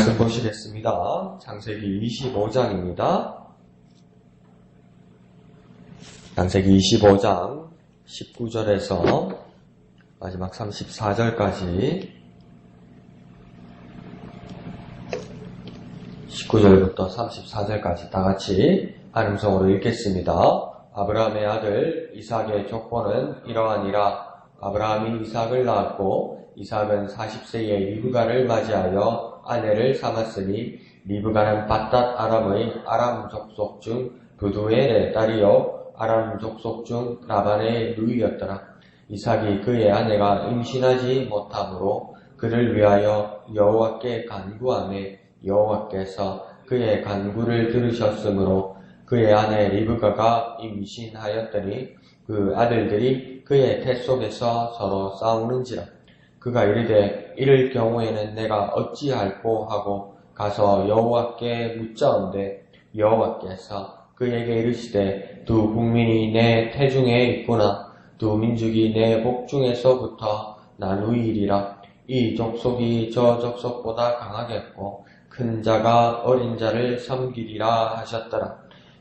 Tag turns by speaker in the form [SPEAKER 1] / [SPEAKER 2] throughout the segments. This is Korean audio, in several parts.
[SPEAKER 1] 말씀 보시겠습니다. 창세기 25장입니다. 창세기 25장 19절에서 마지막 34절까지 19절부터 34절까지 다같이 한음성으로 읽겠습니다. 아브라함의 아들 이삭의 족보는 이러하니라. 아브라함이 이삭을 낳았고 이삭은 40세에 리브가를 맞이하여 아내를 삼았으니 리브가는 밧닷 아람의 아람 족속 중 부두엘의 딸이요 아람 족속 중 라반의 누이였더라. 이삭이 그의 아내가 임신하지 못함으로 그를 위하여 여호와께 간구하매 여호와께서 그의 간구를 들으셨으므로 그의 아내 리브가가 임신하였더니 그 아들들이 그의 태 속에서 서로 싸우는지라. 그가 이르되 이럴 경우에는 내가 어찌할꼬 하고 가서 여호와께 묻자온데 여호와께서 그에게 이르시되 두 국민이 내 태중에 있구나. 두 민족이 내 복중에서부터 나누이리라. 이 족속이 저 족속보다 강하겠고 큰 자가 어린 자를 섬기리라 하셨더라.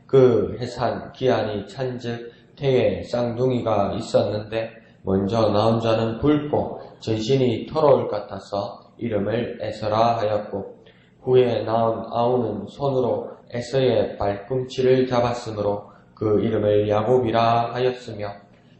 [SPEAKER 1] 그 해산 기한이 찬즉 태에 쌍둥이가 있었는데 먼저 낳은 자는 붉고 전신이 터러울 같아서 이름을 에서라 하였고 후에 낳은 아우는 손으로 에서의 발꿈치를 잡았으므로 그 이름을 야곱이라 하였으며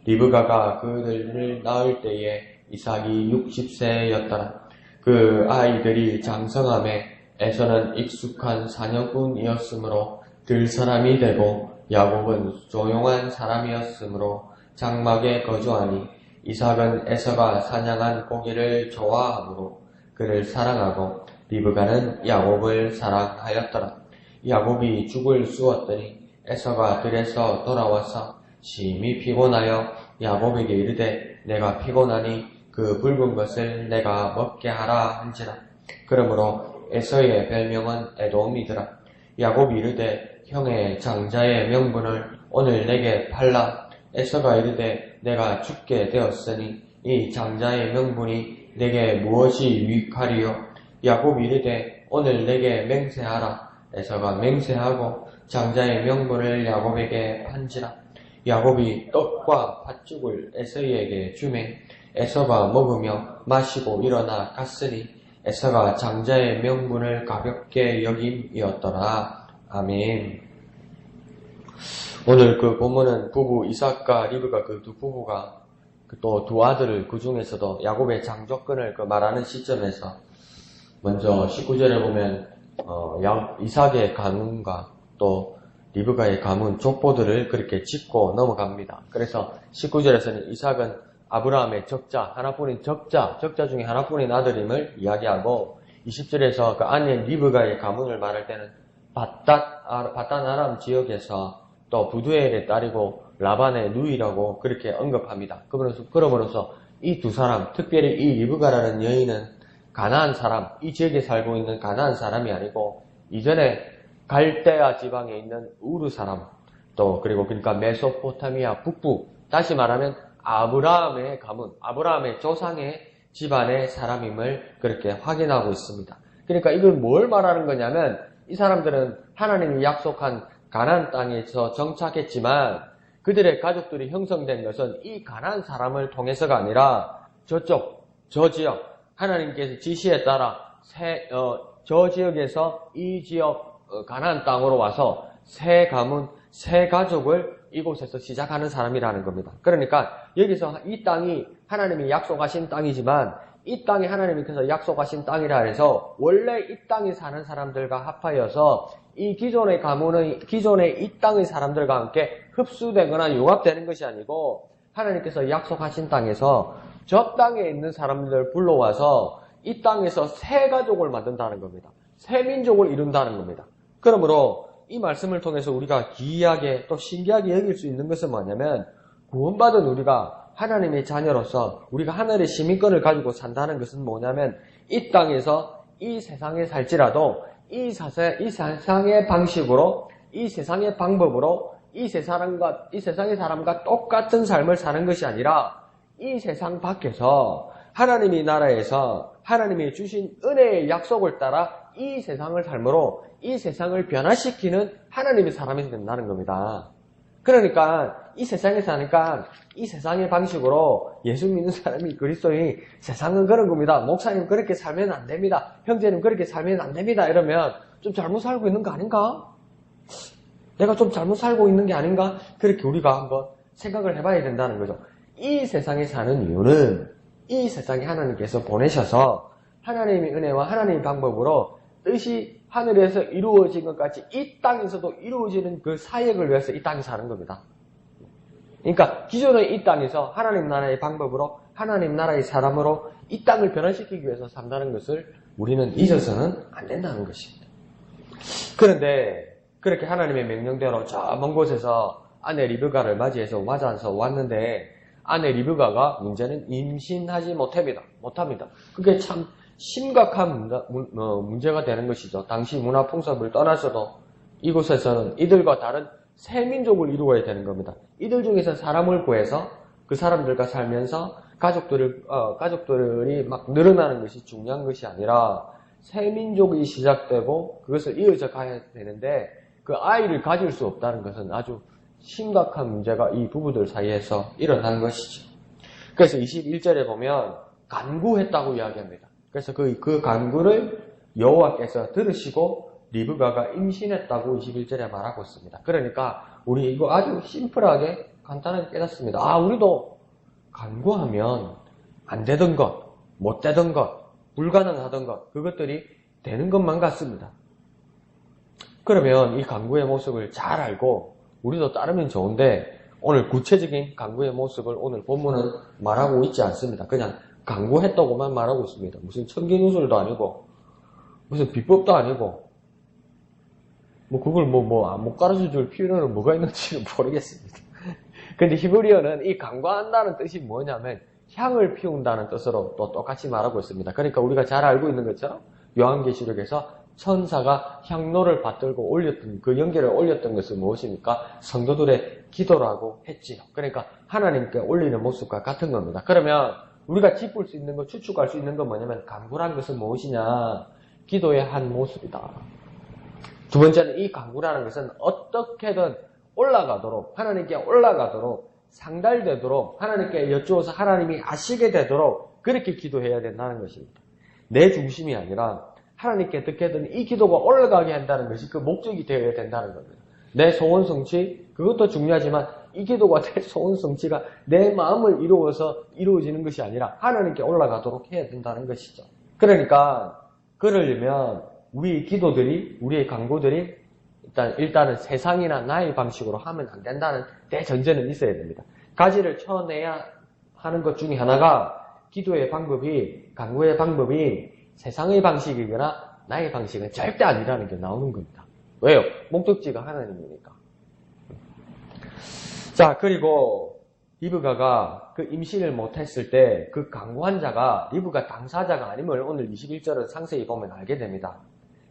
[SPEAKER 1] 리브가가 그들을 낳을 때에 이삭이 60세였더라. 그 아이들이 장성함에 에서는 익숙한 사냥꾼이었으므로 들 사람이 되고 야곱은 조용한 사람이었으므로 장막에 거주하니 이삭은 에서가 사냥한 고기를 좋아하므로 그를 사랑하고 리브가는 야곱을 사랑하였더라. 야곱이 죽을 쑤었더니 에서가 들에서 돌아와서 심히 피곤하여 야곱에게 이르되 내가 피곤하니 그 붉은 것을 내가 먹게 하라 한지라. 그러므로 에서의 별명은 에돔이더라. 야곱이 이르되 형의 장자의 명분을 오늘 내게 팔라. 에서가 이르되 내가 죽게 되었으니 이 장자의 명분이 내게 무엇이 유익하리요. 야곱이 이르되 오늘 내게 맹세하라. 에서가 맹세하고 장자의 명분을 야곱에게 판지라. 야곱이 떡과 팥죽을 에서에게 주매 에서가 먹으며 마시고 일어나 갔으니 에서가 장자의 명분을 가볍게 여김이었더라. 아멘. 오늘 그 본문은 부부 이삭과 리브가 그 두 부부가 또 두 아들을 그 중에서도 야곱의 장족근을 말하는 시점에서 먼저 19절에 보면 이삭의 가문과 또 리브가의 가문 족보들을 그렇게 짚고 넘어갑니다. 그래서 19절에서는 이삭은 아브라함의 적자, 하나뿐인 적자 중에 하나뿐인 아들임을 이야기하고 20절에서 그 아내 리브가의 가문을 말할 때는 밧닷 아람 지역에서 또 부두엘의 딸이고 라반의 누이라고 그렇게 언급합니다. 그러므로서 이 두 사람, 특별히 이 리브가라는 여인은 가나안 사람, 이 지역에 살고 있는 가나안 사람이 아니고 이전에 갈대아 지방에 있는 우르 사람, 또 그러니까 메소포타미아 북부, 다시 말하면 아브라함의 가문, 아브라함의 조상의 집안의 사람임을 그렇게 확인하고 있습니다. 그러니까 이걸 뭘 말하는 거냐면 이 사람들은 하나님이 약속한 가나안 땅에서 정착했지만 그들의 가족들이 형성된 것은 이 가나안 사람을 통해서가 아니라 저 지역, 하나님께서 지시에 따라 저 지역에서 이 지역 가나안 땅으로 와서 새 가문, 새 가족을 이곳에서 시작하는 사람이라는 겁니다. 그러니까 여기서 이 땅이 하나님이 약속하신 땅이지만 이 땅이 하나님께서 약속하신 땅이라 해서 원래 이 땅에 사는 사람들과 합하여서 이 기존의 가문의 기존의 이 땅의 사람들과 함께 흡수되거나 융합되는 것이 아니고 하나님께서 약속하신 땅에서 저 땅에 있는 사람들을 불러와서 이 땅에서 새 가족을 만든다는 겁니다. 새 민족을 이룬다는 겁니다. 그러므로 이 말씀을 통해서 우리가 기이하게 또 신기하게 여길 수 있는 것은 뭐냐면 구원받은 우리가 하나님의 자녀로서 우리가 하늘의 시민권을 가지고 산다는 것은 뭐냐면 이 땅에서 이 세상에 살지라도 이 세상의 방식으로 이 세상의 방법으로 이 세상의 사람과 똑같은 삶을 사는 것이 아니라 이 세상 밖에서 하나님의 나라에서 하나님이 주신 은혜의 약속을 따라 이 세상을 삶으로 이 세상을 변화시키는 하나님의 사람이 된다는 겁니다. 그러니까 이 세상에 사니까 이 세상의 방식으로 예수 믿는 사람이 그리스도인이 세상은 그런 겁니다. 목사님 그렇게 살면 안 됩니다. 형제님 그렇게 살면 안 됩니다. 이러면 좀 잘못 살고 있는 거 아닌가? 내가 좀 잘못 살고 있는 게 아닌가? 그렇게 우리가 한번 생각을 해봐야 된다는 거죠. 이 세상에 사는 이유는 이 세상에 하나님께서 보내셔서 하나님의 은혜와 하나님의 방법으로 뜻이 하늘에서 이루어진 것 같이 이 땅에서도 이루어지는 그 사역을 위해서 이 땅에 사는 겁니다. 그러니까 기존의 이 땅에서 하나님 나라의 방법으로 하나님 나라의 사람으로 이 땅을 변화시키기 위해서 산다는 것을 우리는 잊어서는 안 된다는 것입니다. 그런데 그렇게 하나님의 명령대로 저 먼 곳에서 아내 리브가를 맞이해서 맞아서 왔는데 아내 리브가가 문제는 임신하지 못합니다. 그게 참 심각한 문제가 되는 것이죠. 당시 문화 풍습을 떠나서도 이곳에서는 이들과 다른 새 민족을 이루어야 되는 겁니다. 이들 중에서 사람을 구해서 그 사람들과 살면서 가족들이 막 늘어나는 것이 중요한 것이 아니라 새 민족이 시작되고 그것을 이어져 가야 되는데 그 아이를 가질 수 없다는 것은 아주 심각한 문제가 이 부부들 사이에서 일어나는 것이죠. 그래서 21절에 보면 간구했다고 이야기합니다. 그래서 그 간구를 여호와께서 들으시고 리브가가 임신했다고 21절에 말하고 있습니다. 그러니까 우리 이거 아주 심플하게 간단하게 깨닫습니다. 우리도 간구하면 안 되던 것, 못 되던 것, 불가능하던 것, 그것들이 되는 것만 같습니다. 그러면 이 간구의 모습을 잘 알고 우리도 따르면 좋은데 오늘 구체적인 간구의 모습을 오늘 본문은 말하고 있지 않습니다. 그냥 간구했다고만 말하고 있습니다. 무슨 천기누설도 아니고 무슨 비법도 아니고 그걸 못 가르쳐 줄 필요는 뭐가 있는지는 모르겠습니다. 근데 히브리어는 이 간구한다는 뜻이 뭐냐면 향을 피운다는 뜻으로 또 똑같이 말하고 있습니다. 그러니까 우리가 잘 알고 있는 것처럼 요한계시록에서 천사가 향로를 받들고 올렸던 그 연기를 올렸던 것은 무엇입니까? 성도들의 기도라고 했지요. 그러니까 하나님께 올리는 모습과 같은 겁니다. 그러면 우리가 짚을 수 있는 것, 추측할 수 있는 건 뭐냐면 간구란 것은 무엇이냐? 기도의 한 모습이다. 두 번째는 이 간구라는 것은 어떻게든 올라가도록 하나님께 올라가도록 상달되도록 하나님께 여쭈어서 하나님이 아시게 되도록 그렇게 기도해야 된다는 것입니다. 내 중심이 아니라 하나님께 어떻게든 이 기도가 올라가게 한다는 것이 그 목적이 되어야 된다는 겁니다. 내 소원 성취 그것도 중요하지만 이 기도가 내 소원 성취가 내 마음을 이루어서 이루어지는 것이 아니라 하나님께 올라가도록 해야 된다는 것이죠. 그러니까 그러려면 우리의 기도들이 우리의 간구들이 일단은 세상이나 나의 방식으로 하면 안 된다는 대전제는 있어야 됩니다. 가지를 쳐내야 하는 것 중에 하나가 기도의 방법이 간구의 방법이 세상의 방식이거나 나의 방식은 절대 아니라는 게 나오는 겁니다. 왜요? 목적지가 하나님이니까. 자, 그리고 리브가가 그 임신을 못했을 때 그 간구한 자가 리브가 당사자가 아님을 오늘 21절을 상세히 보면 알게 됩니다.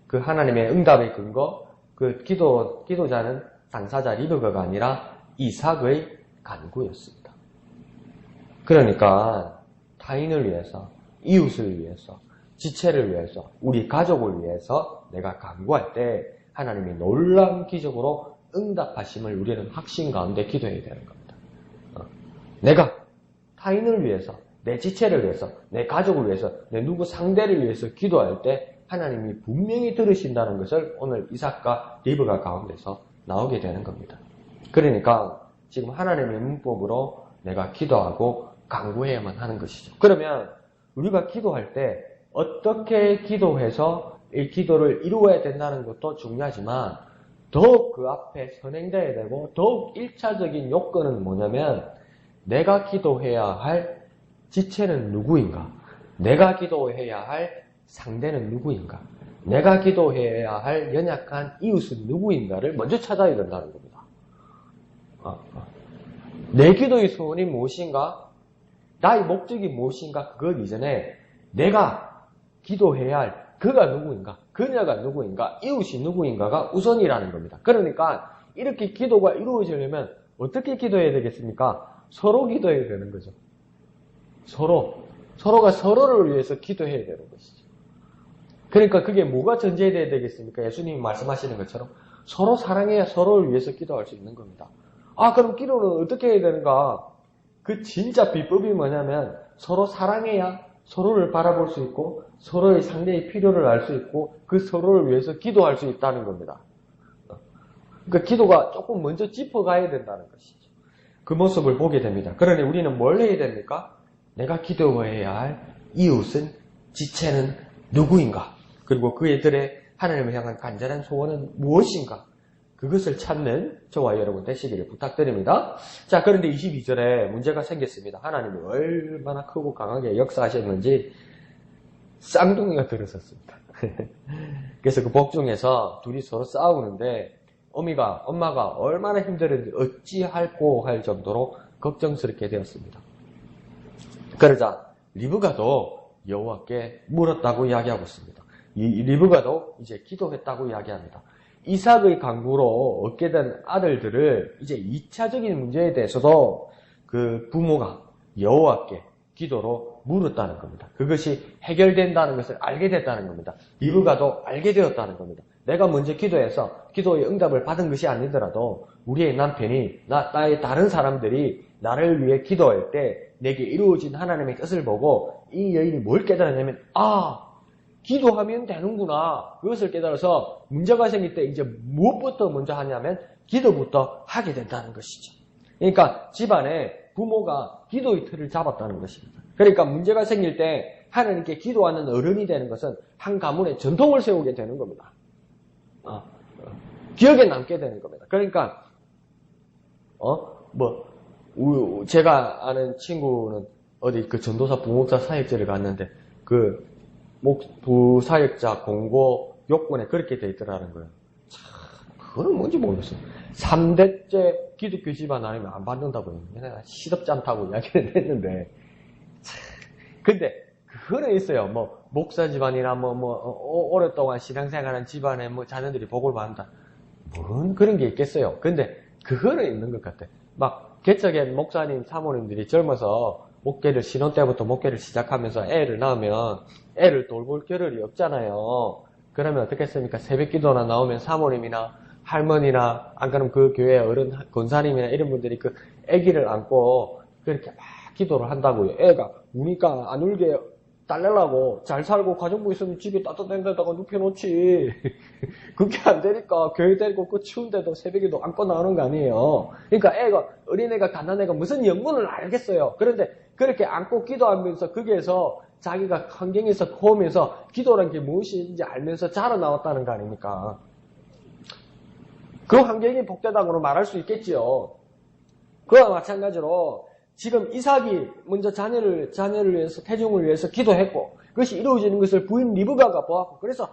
[SPEAKER 1] 그 하나님의 응답의 근거, 그 기도자는 당사자 리브가가 아니라 이삭의 간구였습니다. 그러니까 타인을 위해서, 이웃을 위해서, 지체를 위해서, 우리 가족을 위해서 내가 간구할 때 하나님이 놀라운 기적으로 응답하심을 우리는 확신 가운데 기도해야 되는 겁니다. 내가 타인을 위해서, 내 지체를 위해서, 내 가족을 위해서, 내 누구 상대를 위해서 기도할 때 하나님이 분명히 들으신다는 것을 오늘 이삭과 리브가 가운데서 나오게 되는 겁니다. 그러니까 지금 하나님의 문법으로 내가 기도하고 간구해야만 하는 것이죠. 그러면 우리가 기도할 때 어떻게 기도해서 이 기도를 이루어야 된다는 것도 중요하지만 더욱 그 앞에 선행돼야 되고 더욱 1차적인 요건은 뭐냐면 내가 기도해야 할 지체는 누구인가? 내가 기도해야 할 상대는 누구인가? 내가 기도해야 할 연약한 이웃은 누구인가를 먼저 찾아야 된다는 겁니다. 내 기도의 소원이 무엇인가? 나의 목적이 무엇인가? 그것 이전에 내가 기도해야 할 그가 누구인가? 그녀가 누구인가? 이웃이 누구인가가 우선이라는 겁니다. 그러니까 이렇게 기도가 이루어지려면 어떻게 기도해야 되겠습니까? 서로 기도해야 되는 거죠. 서로가 서로를 위해서 기도해야 되는 것이죠. 그러니까 그게 뭐가 전제돼야 되겠습니까? 예수님이 말씀하시는 것처럼 서로 사랑해야 서로를 위해서 기도할 수 있는 겁니다. 아, 그럼 기도는 어떻게 해야 되는가? 그 진짜 비법이 뭐냐면 서로 사랑해야 서로를 바라볼 수 있고 서로의 상대의 필요를 알 수 있고 그 서로를 위해서 기도할 수 있다는 겁니다. 그러니까 기도가 조금 먼저 짚어가야 된다는 것이죠. 그 모습을 보게 됩니다. 그러니 우리는 뭘 해야 됩니까? 내가 기도해야 할 이웃은, 지체는 누구인가? 그리고 그들의 하나님을 향한 간절한 소원은 무엇인가? 그것을 찾는 저와 여러분 되시기를 부탁드립니다. 자, 그런데 22절에 문제가 생겼습니다. 하나님이 얼마나 크고 강하게 역사하셨는지 쌍둥이가 들어섰습니다. 그래서 그 복중에서 둘이 서로 싸우는데 엄마가 얼마나 힘들었는지 어찌할꼬 할 정도로 걱정스럽게 되었습니다. 그러자 리브가도 여호와께 물었다고 이야기하고 있습니다. 이 리브가도 이제 기도했다고 이야기합니다. 이삭의 강구로 얻게 된 아들들을 이제 2차적인 문제에 대해서도 그 부모가 여호와께 기도로 물었다는 겁니다. 그것이 해결된다는 것을 알게 됐다는 겁니다. 리브가도 알게 되었다는 겁니다. 내가 먼저 기도해서 기도의 응답을 받은 것이 아니더라도 우리의 남편이 나의 다른 사람들이 나를 위해 기도할 때 내게 이루어진 하나님의 뜻을 보고 이 여인이 뭘 깨달았냐면 기도하면 되는구나. 그것을 깨달아서 문제가 생길 때 이제 무엇부터 먼저 하냐면 기도부터 하게 된다는 것이죠. 그러니까 집안에 부모가 기도의 틀을 잡았다는 것입니다. 그러니까 문제가 생길 때 하나님께 기도하는 어른이 되는 것은 한 가문에 전통을 세우게 되는 겁니다. 기억에 남게 되는 겁니다. 그러니까 제가 아는 친구는 어디 그 전도사 부목사 사역제를 갔는데 그 부사역자 공고 요건에 그렇게 돼 있더라는 거예요. 참, 그거는 뭔지 모르겠어요. 3대째 기독교 집안 아니면 안 받는다고 내가 시덥지 않다고 이야기를 했는데, 근데 그거는 있어요. 목사 집안이나 오랫동안 신앙생활한 집안에 자녀들이 복을 받는다. 뭔 그런 게 있겠어요. 근데 그거는 있는 것 같아. 개척의 목사님, 사모님들이 젊어서 신혼 때부터 목회를 시작하면서 애를 낳으면 애를 돌볼 겨를이 없잖아요. 그러면 어떻겠습니까? 새벽 기도나 나오면 사모님이나 할머니나 안 그러면 그 교회 어른 권사님이나 이런 분들이 그 아기를 안고 그렇게 막 기도를 한다고요. 애가 우니까 안 울게 딸내려고 잘 살고 가정부 있으면 집에 따뜻한 데다가 눕혀놓지. 그게 안 되니까 교회 데리고 그 추운데도 새벽에도 안고 나오는 거 아니에요. 그러니까 어린애가 갓난애가 무슨 영문을 알겠어요. 그런데 그렇게 안고 기도하면서 거기에서 자기가 환경에서 보면서 기도란 게 무엇인지 알면서 자라나왔다는 거 아닙니까? 그 환경이 복되다고 말할 수 있겠지요. 그와 마찬가지로 지금 이삭이 먼저 자녀를 위해서, 태중을 위해서 기도했고, 그것이 이루어지는 것을 부인 리브가가 보았고, 그래서,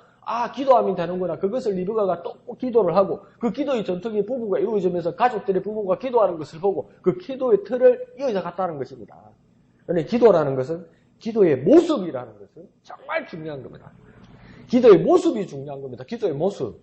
[SPEAKER 1] 기도하면 되는구나. 그것을 리브가가 또 기도를 하고, 그 기도의 전통이 부부가 이루어지면서 가족들의 부부가 기도하는 것을 보고, 그 기도의 틀을 이어져 갔다는 것입니다. 그런데 기도라는 것은, 기도의 모습이라는 것은 정말 중요한 겁니다. 기도의 모습이 중요한 겁니다. 기도의 모습.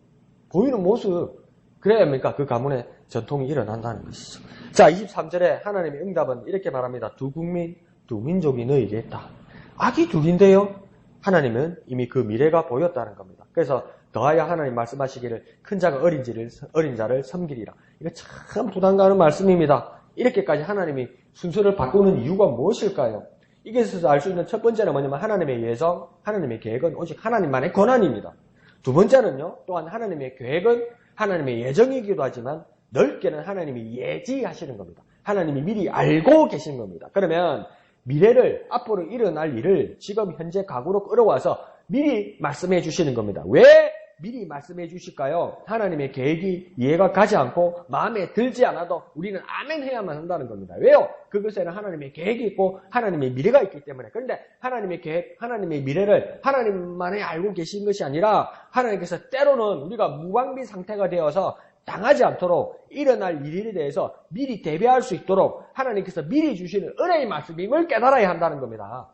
[SPEAKER 1] 보이는 모습. 그래야 합니까? 그 가문에 전통이 일어난다는 것이죠. 자, 23절에 하나님의 응답은 이렇게 말합니다. 두 국민, 두 민족이 너에게 있다. 악이 둘인데요. 하나님은 이미 그 미래가 보였다는 겁니다. 그래서 더하여 하나님 말씀하시기를 큰 자가 어린 자를 섬기리라. 이거 참 부담 가는 말씀입니다. 이렇게까지 하나님이 순서를 바꾸는 이유가 무엇일까요? 이게서 알 수 있는 첫 번째는 뭐냐면 하나님의 예정, 하나님의 계획은 오직 하나님만의 권한입니다. 두 번째는요, 또한 하나님의 계획은 하나님의 예정이기도 하지만 넓게는 하나님이 예지하시는 겁니다. 하나님이 미리 알고 계신 겁니다. 그러면 미래를, 앞으로 일어날 일을 지금 현재 각오로 끌어와서 미리 말씀해 주시는 겁니다. 왜 미리 말씀해 주실까요? 하나님의 계획이 이해가 가지 않고 마음에 들지 않아도 우리는 아멘 해야만 한다는 겁니다. 왜요? 그것에는 하나님의 계획이 있고 하나님의 미래가 있기 때문에. 그런데 하나님의 계획, 하나님의 미래를 하나님만이 알고 계신 것이 아니라 하나님께서 때로는 우리가 무방비 상태가 되어서 당하지 않도록 일어날 일에 대해서 미리 대비할 수 있도록 하나님께서 미리 주시는 은혜의 말씀임을 깨달아야 한다는 겁니다.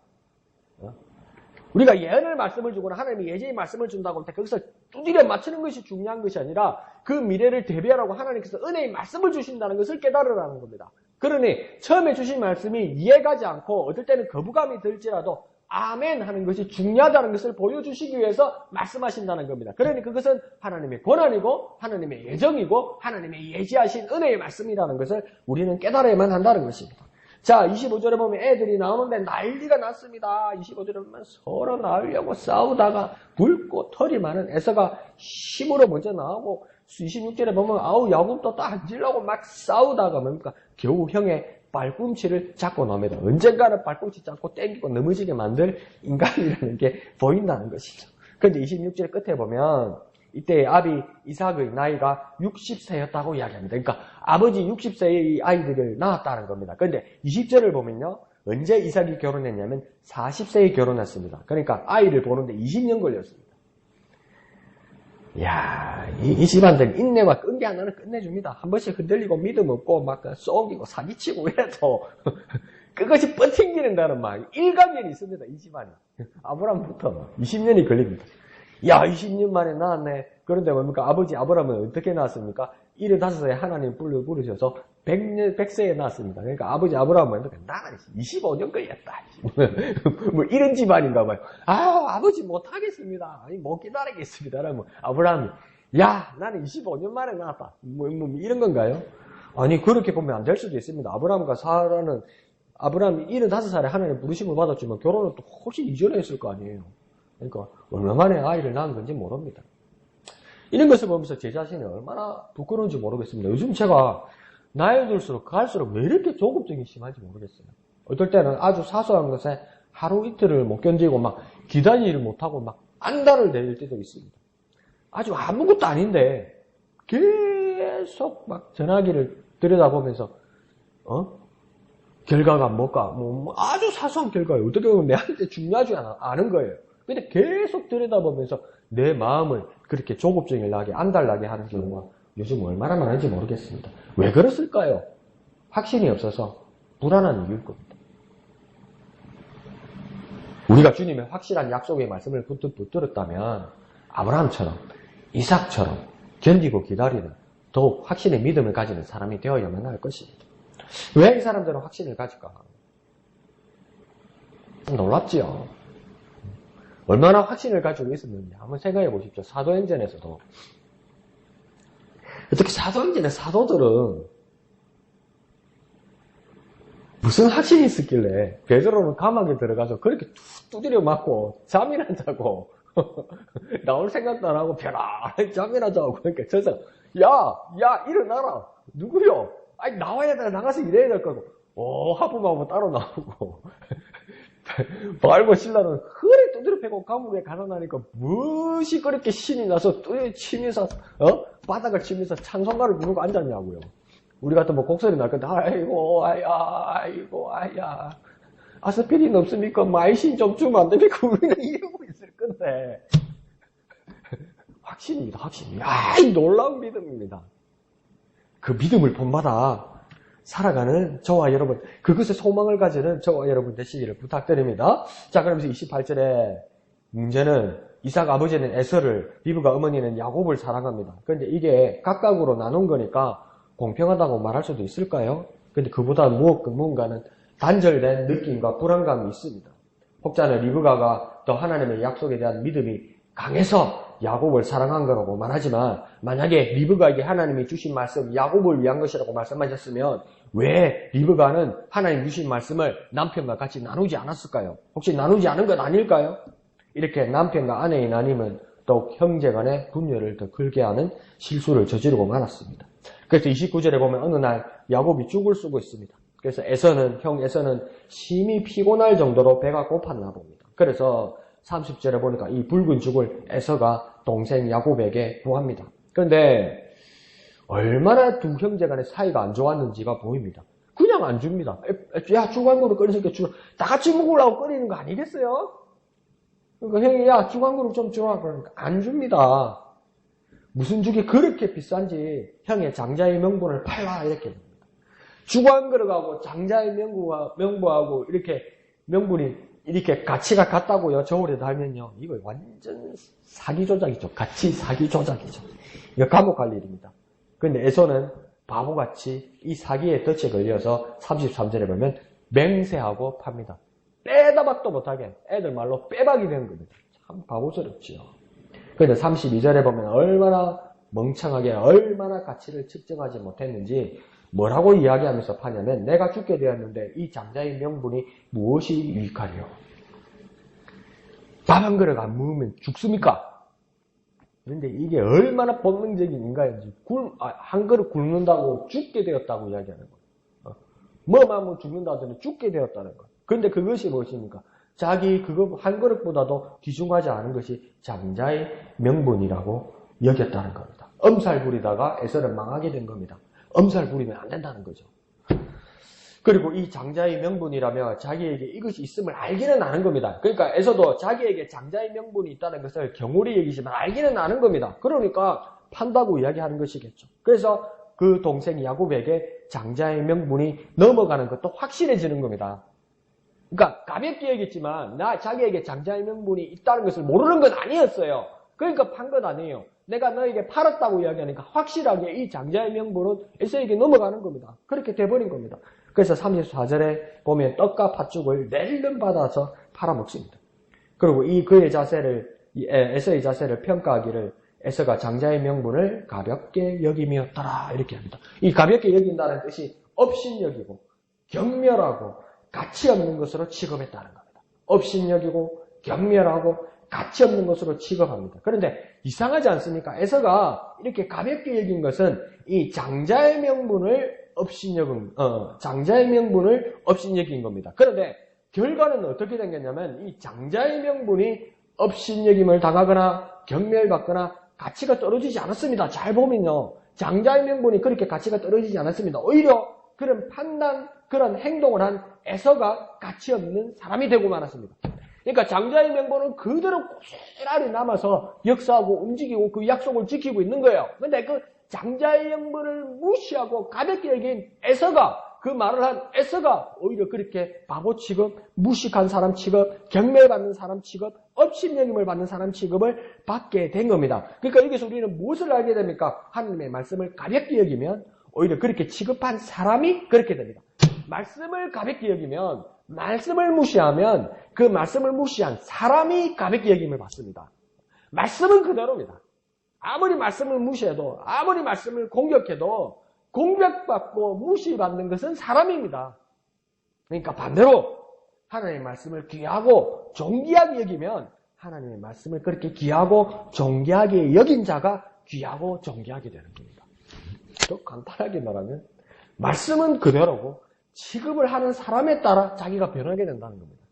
[SPEAKER 1] 우리가 예언의 말씀을 주거나 하나님이 예지의 말씀을 준다고 할 때 거기서 두드려 맞추는 것이 중요한 것이 아니라 그 미래를 대비하라고 하나님께서 은혜의 말씀을 주신다는 것을 깨달으라는 겁니다. 그러니 처음에 주신 말씀이 이해가지 않고 어떨 때는 거부감이 들지라도
[SPEAKER 2] 아멘 하는 것이 중요하다는 것을 보여주시기 위해서 말씀하신다는 겁니다. 그러니 그것은 하나님의 권한이고 하나님의 예정이고 하나님의 예지하신 은혜의 말씀이라는 것을 우리는 깨달아야만 한다는 것입니다. 자, 25절에 보면 애들이 나오는데 난리가 났습니다. 25절에 보면 서로 나오려고 싸우다가 붉고 털이 많은 에서가 힘으로 먼저 나오고 26절에 보면 야곱도 딱 앉으려고 막 싸우다가 뭡니까? 겨우 형의 발꿈치를 잡고 나옵니다. 언젠가는 발꿈치 잡고 땡기고 넘어지게 만들 인간이라는 게 보인다는 것이죠. 그런데 26절 끝에 보면 이때 아비 이삭의 나이가 60세였다고 이야기합니다. 그러니까 아버지 60세의 아이들을 낳았다는 겁니다. 그런데 20절을 보면요. 언제 이삭이 결혼했냐면 40세에 결혼했습니다. 그러니까 아이를 보는데 20년 걸렸습니다. 이야, 이 집안들 인내와 끈기 하나는 끝내줍니다. 한 번씩 흔들리고 믿음 없고 막 쏘기고 사기치고 이래도 그것이 뻗팅기는다는 막 일가견이 있습니다. 이 집안이. 아브라함부터 20년이 걸립니다. 야, 20년 만에 낳았네. 그런데 뭡니까? 아버지 아브라함은 어떻게 낳았습니까? 75세에 하나님 부르셔서 100세에 낳았습니다. 그러니까 아버지 아브라함은 나는 25년 걸렸다. 뭐 이런 집안인가 봐요. 아버지 못하겠습니다. 아니, 못 기다리겠습니다. 그러면 아브라함이, 야, 나는 25년 만에 낳았다. 뭐 이런 건가요? 아니, 그렇게 보면 안 될 수도 있습니다. 아브라함이 75살에 하나님 부르심을 받았지만 결혼은 또 훨씬 이전에 했을 거 아니에요. 그러니까 얼마 만에 아이를 낳은 건지 모릅니다. 이런 것을 보면서 제 자신이 얼마나 부끄러운지 모르겠습니다. 요즘 제가 나이 들수록 갈수록 왜 이렇게 조급증이 심한지 모르겠어요. 어떨 때는 아주 사소한 것에 하루 이틀을 못 견디고 막 기다리지를 못하고 막 안달을 내릴 때도 있습니다. 아주 아무것도 아닌데 계속 막 전화기를 들여다보면서 결과가 뭘까? 뭐 아주 사소한 결과예요. 어떻게 보면 내한테 중요하지 않은 거예요. 근데 계속 들여다보면서 내 마음을 그렇게 조급증을 나게 안달나게 하는 경우가 요즘 얼마나 많은지 모르겠습니다. 왜 그랬을까요? 확신이 없어서 불안한 이유일 겁니다. 우리가 주님의 확실한 약속의 말씀을 붙들었다면 아브라함처럼 이삭처럼 견디고 기다리는 더욱 확신의 믿음을 가지는 사람이 되어야만 할 것입니다. 왜 이 사람들은 확신을 가질까? 놀랍지요. 얼마나 확신을 가지고 있었는지 한번 생각해 보십시오. 사도행전에서도 어떻게 사도행전의 사도들은 무슨 확신이 있었길래 베드로는 감옥에 들어가서 그렇게 두드려 맞고 잠이나 자고 나올 생각도 안 하고 편안하게 잠이나 자고 그러니까 저서 야 일어나라 누구요? 아니 나와야 돼 나가서 일해야 될 거고 하품하고 따로 나오고 바알과 신라는 허리 두드려 패고 감옥에 가다 나니까 무엇이 그렇게 신이 나서 치면서 바닥을 치면서 찬송가를 부르고 앉았냐고요. 우리 같은 곡소리 날 건데 아이고 아야 아스피린 없습니까? 마이신 좀 주면 안 됩니까? 우리는 이러고 있을 건데 확신입니다. 확신. 놀라운 믿음입니다. 그 믿음을 본받아 살아가는 저와 여러분, 그것에 소망을 가지는 저와 여러분 되시기를 부탁드립니다. 자, 그러면서 28절에 문제는 이삭 아버지는 에서를, 리브가 어머니는 야곱을 사랑합니다. 그런데 이게 각각으로 나눈 거니까 공평하다고 말할 수도 있을까요? 근데 그보다 무언가는 단절된 느낌과 불안감이 있습니다. 혹자는 리브가가 더 하나님의 약속에 대한 믿음이 강해서 야곱을 사랑한 거라고 말하지만 만약에 리브가에게 하나님이 주신 말씀 야곱을 위한 것이라고 말씀하셨으면 왜 리브가는 하나님 주신 말씀을 남편과 같이 나누지 않았을까요? 혹시 나누지 않은 것 아닐까요? 이렇게 남편과 아내의 나님은 더욱 형제간의 분열을 더 글게 하는 실수를 저지르고 말았습니다. 그래서 29절에 보면 어느 날 야곱이 죽을 쓰고 있습니다. 그래서 형 에서는 심히 피곤할 정도로 배가 고팠나 봅니다. 그래서 30절에 보니까 이 붉은 죽을 에서가 동생 야곱에게 구합니다. 그런데 얼마나 두 형제 간의 사이가 안 좋았는지가 보입니다. 그냥 안 줍니다. 야, 죽 한 그릇 끓이니까 다 같이 먹으려고 끓이는 거 아니겠어요? 그러니까 형이 야, 죽 한 그릇 좀 주라 그러니까 안 줍니다. 무슨 죽이 그렇게 비싼지 형의 장자의 명분을 팔라 이렇게 됩니다. 죽 한 그릇하고 장자의 명부하고 이렇게 명분이 이렇게 가치가 같다고요. 저울에 달면요. 이거 완전 사기 조작이죠. 가치 사기 조작이죠. 이거 감옥 갈 일입니다. 그런데 에서는 바보같이 이 사기에 덫에 걸려서 33절에 보면 맹세하고 팝니다. 빼다박도 못하게 애들 말로 빼박이 된 겁니다. 참 바보스럽지요. 그런데 32절에 보면 얼마나 멍청하게 얼마나 가치를 측정하지 못했는지 뭐라고 이야기하면서 파냐면 내가 죽게 되었는데 이 장자의 명분이 무엇이 유익하리요? 밥 한 그릇 안 먹으면 죽습니까? 그런데 이게 얼마나 본능적인 인간인지 한 그릇 굶는다고 죽게 되었다고 이야기하는 거예요. 뭐만 하면 죽는다더니 죽게 되었다는 거예요. 그런데 그것이 무엇입니까? 자기 그거 한 그릇보다도 귀중하지 않은 것이 장자의 명분이라고 여겼다는 겁니다. 엄살 부리다가 에서는 망하게 된 겁니다. 엄살 부리면 안 된다는 거죠. 그리고 이 장자의 명분이라며 자기에게 이것이 있음을 알기는 아는 겁니다. 그러니까 에서도 자기에게 장자의 명분이 있다는 것을 경홀히 여기지만 알기는 아는 겁니다. 그러니까 판다고 이야기하는 것이겠죠. 그래서 그 동생 야곱에게 장자의 명분이 넘어가는 것도 확실해지는 겁니다. 그러니까 가볍게 얘기했지만 자기에게 장자의 명분이 있다는 것을 모르는 건 아니었어요. 그러니까 판 것 아니에요. 내가 너에게 팔았다고 이야기하니까 확실하게 이 장자의 명분은 에서에게 넘어가는 겁니다. 그렇게 돼버린 겁니다. 그래서 34절에 보면 떡과 팥죽을 낼름 받아서 팔아먹습니다. 그리고 그의 자세를, 에서의 자세를 평가하기를 에서가 장자의 명분을 가볍게 여김이었더라 이렇게 합니다. 이 가볍게 여긴다는 뜻이 업신여기고 경멸하고 가치 없는 것으로 취급했다는 겁니다. 업신여기고 경멸하고 가치 없는 것으로 취급합니다. 그런데 이상하지 않습니까? 에서가 이렇게 가볍게 여긴 것은 이 장자의 명분을 업신여긴 겁니다. 그런데 결과는 어떻게 생겼냐면 이 장자의 명분이 업신여김을 당하거나 경멸받거나 가치가 떨어지지 않았습니다. 잘 보면요. 장자의 명분이 그렇게 가치가 떨어지지 않았습니다. 오히려 그런 판단, 그런 행동을 한 에서가 가치 없는 사람이 되고 말았습니다. 그러니까 장자의 명분은 그대로 고스란히 남아서 역사하고 움직이고 그 약속을 지키고 있는 거예요. 근데 그 장자의 명분을 무시하고 가볍게 여긴 에서가, 그 말을 한 에서가 오히려 그렇게 바보 취급, 무식한 사람 취급, 경멸받는 사람 취급, 업신여김을 받는 사람 취급을 받게 된 겁니다. 그러니까 여기서 우리는 무엇을 알게 됩니까? 하나님의 말씀을 가볍게 여기면 오히려 그렇게 취급한 사람이 그렇게 됩니다. 말씀을 가볍게 여기면, 말씀을 무시하면 그 말씀을 무시한 사람이 가볍게 여김을 받습니다. 말씀은 그대로입니다. 아무리 말씀을 무시해도, 아무리 말씀을 공격해도 공격받고 무시받는 것은 사람입니다. 그러니까 반대로 하나님의 말씀을 귀하고 존귀하게 여기면 하나님의 말씀을 그렇게 귀하고 존귀하게 여긴 자가 귀하고 존귀하게 되는 겁니다. 더 간단하게 말하면 말씀은 그대로고 취급을 하는 사람에 따라 자기가 변하게 된다는 겁니다.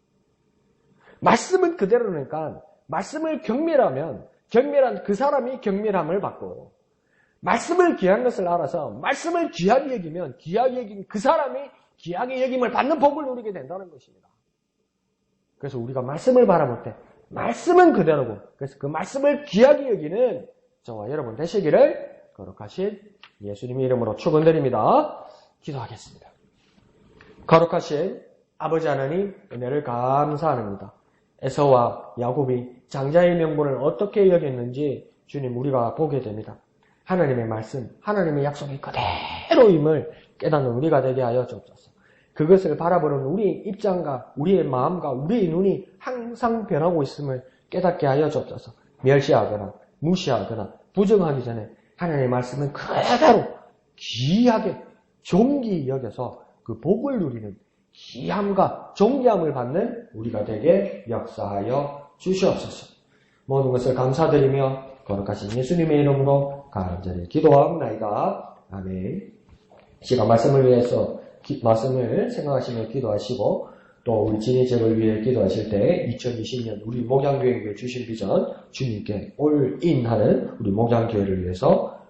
[SPEAKER 2] 말씀은 그대로니까 말씀을 경멸하면 경멸한 그 사람이 경멸함을 받고, 말씀을 귀한 것을 알아서 말씀을 귀하게 여기면 귀하게 여긴 그 사람이 귀하게 여김을 받는 복을 누리게 된다는 것입니다. 그래서 우리가 말씀을 바라볼 때 말씀은 그대로고, 그래서 그 말씀을 귀하게 여기는 저와 여러분 되시기를 거룩하신 예수님의 이름으로 축원드립니다. 기도하겠습니다. 거룩하신 아버지 하나님, 은혜를 감사합니다. 에서와 야곱이 장자의 명분을 어떻게 여겼는지 주님 우리가 보게 됩니다. 하나님의 말씀, 하나님의 약속이 그대로임을 깨닫는 우리가 되게 하여 주옵소서. 그것을 바라보는 우리의 입장과 우리의 마음과 우리의 눈이 항상 변하고 있음을 깨닫게 하여 주옵소서. 멸시하거나 무시하거나 부정하기 전에 하나님의 말씀은 그대로 귀하게 존귀히 여겨서 그 복을 누리는 귀함과 존귀함을 받는 우리가 되게 역사하여 주시옵소서. 모든 것을 감사드리며 거룩하신 예수님의 이름으로 간절히 기도하옵나이다. 아멘. 시간 말씀을 위해서 말씀을 생각하시며 기도하시고 또 우리 진희제를 위해 기도하실 때 2020년 우리 목양교회에 주신 비전 주님께 올인하는 우리 목양교회를 위해서